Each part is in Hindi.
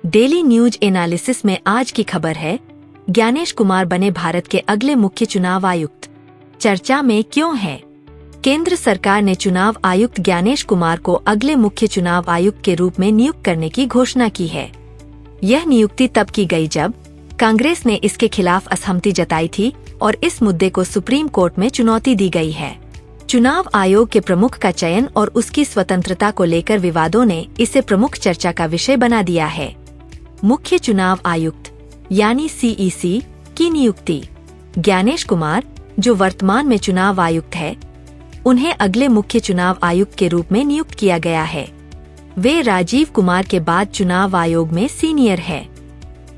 डेली न्यूज एनालिसिस में आज की खबर है, ज्ञानेश कुमार बने भारत के अगले मुख्य चुनाव आयुक्त। चर्चा में क्यों है? केंद्र सरकार ने चुनाव आयुक्त ज्ञानेश कुमार को अगले मुख्य चुनाव आयुक्त के रूप में नियुक्त करने की घोषणा की है। यह नियुक्ति तब की गई जब कांग्रेस ने इसके खिलाफ असहमति जताई थी और इस मुद्दे को सुप्रीम कोर्ट में चुनौती दी गई है। चुनाव आयोग के प्रमुख का चयन और उसकी स्वतंत्रता को लेकर विवादों ने इसे प्रमुख चर्चा का विषय बना दिया है। मुख्य चुनाव आयुक्त यानी सीईसी की नियुक्ति। ज्ञानेश कुमार, जो वर्तमान में चुनाव आयुक्त है, उन्हें अगले मुख्य चुनाव आयुक्त के रूप में नियुक्त किया गया है। वे राजीव कुमार के बाद चुनाव आयोग में सीनियर है।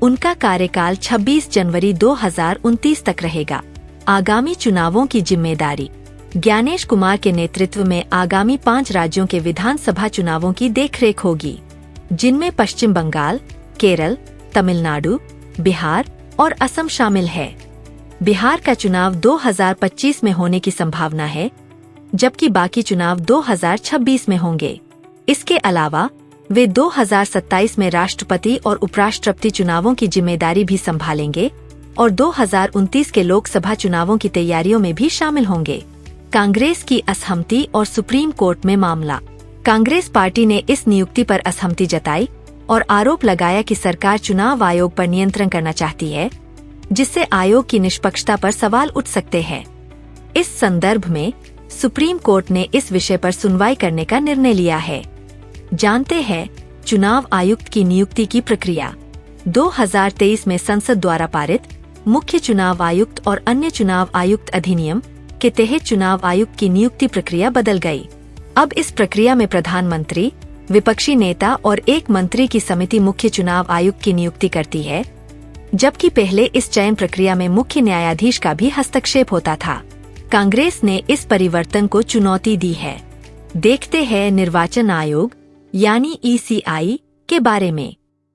उनका कार्यकाल 26 जनवरी 2029 तक रहेगा। आगामी चुनावों की जिम्मेदारी। ज्ञानेश कुमार के नेतृत्व में आगामी 5 राज्यों के विधानसभा चुनावों की देखरेख होगी, जिनमें पश्चिम बंगाल, केरल, तमिलनाडु, बिहार और असम शामिल है। बिहार का चुनाव 2025 में होने की संभावना है, जबकि बाकी चुनाव 2026 में होंगे। इसके अलावा वे 2027 में राष्ट्रपति और उपराष्ट्रपति चुनावों की जिम्मेदारी भी संभालेंगे और 2029 के लोकसभा चुनावों की तैयारियों में भी शामिल होंगे। कांग्रेस की असहमति और सुप्रीम कोर्ट में मामला। कांग्रेस पार्टी ने इस नियुक्ति पर असहमति जताई और आरोप लगाया कि सरकार चुनाव आयोग पर नियंत्रण करना चाहती है, जिससे आयोग की निष्पक्षता पर सवाल उठ सकते हैं। इस संदर्भ में सुप्रीम कोर्ट ने इस विषय पर सुनवाई करने का निर्णय लिया है। जानते हैं चुनाव आयुक्त की नियुक्ति की प्रक्रिया। 2023 में संसद द्वारा पारित मुख्य चुनाव आयुक्त और अन्य चुनाव आयुक्त अधिनियम के तहत चुनाव आयुक्त की नियुक्ति प्रक्रिया बदल गई। अब इस प्रक्रिया में प्रधानमंत्री, विपक्षी नेता और एक मंत्री की समिति मुख्य चुनाव आयुक्त की नियुक्ति करती है, जबकि पहले इस चयन प्रक्रिया में मुख्य न्यायाधीश का भी हस्तक्षेप होता था। कांग्रेस ने इस परिवर्तन को चुनौती दी है। देखते हैं निर्वाचन आयोग यानी ईसीआई के बारे में।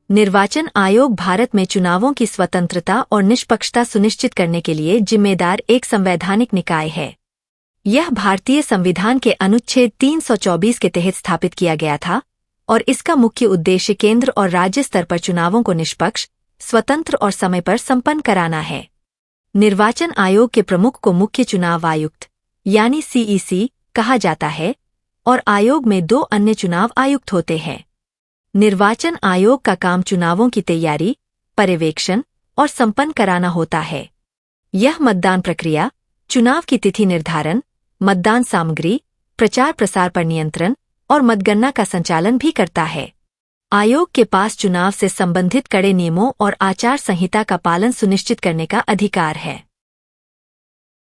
निर्वाचन आयोग भारत में चुनावों की स्वतंत्रता और निष्पक्षता सुनिश्चित करने के लिए जिम्मेदार एक संवैधानिक निकाय है। यह भारतीय संविधान के अनुच्छेद 324 के तहत स्थापित किया गया था और इसका मुख्य उद्देश्य केंद्र और राज्य स्तर पर चुनावों को निष्पक्ष, स्वतंत्र और समय पर संपन्न कराना है। निर्वाचन आयोग के प्रमुख को मुख्य चुनाव आयुक्त यानी सीईसी कहा जाता है और आयोग में 2 अन्य चुनाव आयुक्त होते हैं। निर्वाचन आयोग का काम चुनावों की तैयारी, पर्यवेक्षण और संपन्न कराना होता है। यह मतदान प्रक्रिया, चुनाव की तिथि निर्धारण, मतदान सामग्री, प्रचार प्रसार पर नियंत्रण और मतगणना का संचालन भी करता है। आयोग के पास चुनाव से संबंधित कड़े नियमों और आचार संहिता का पालन सुनिश्चित करने का अधिकार है।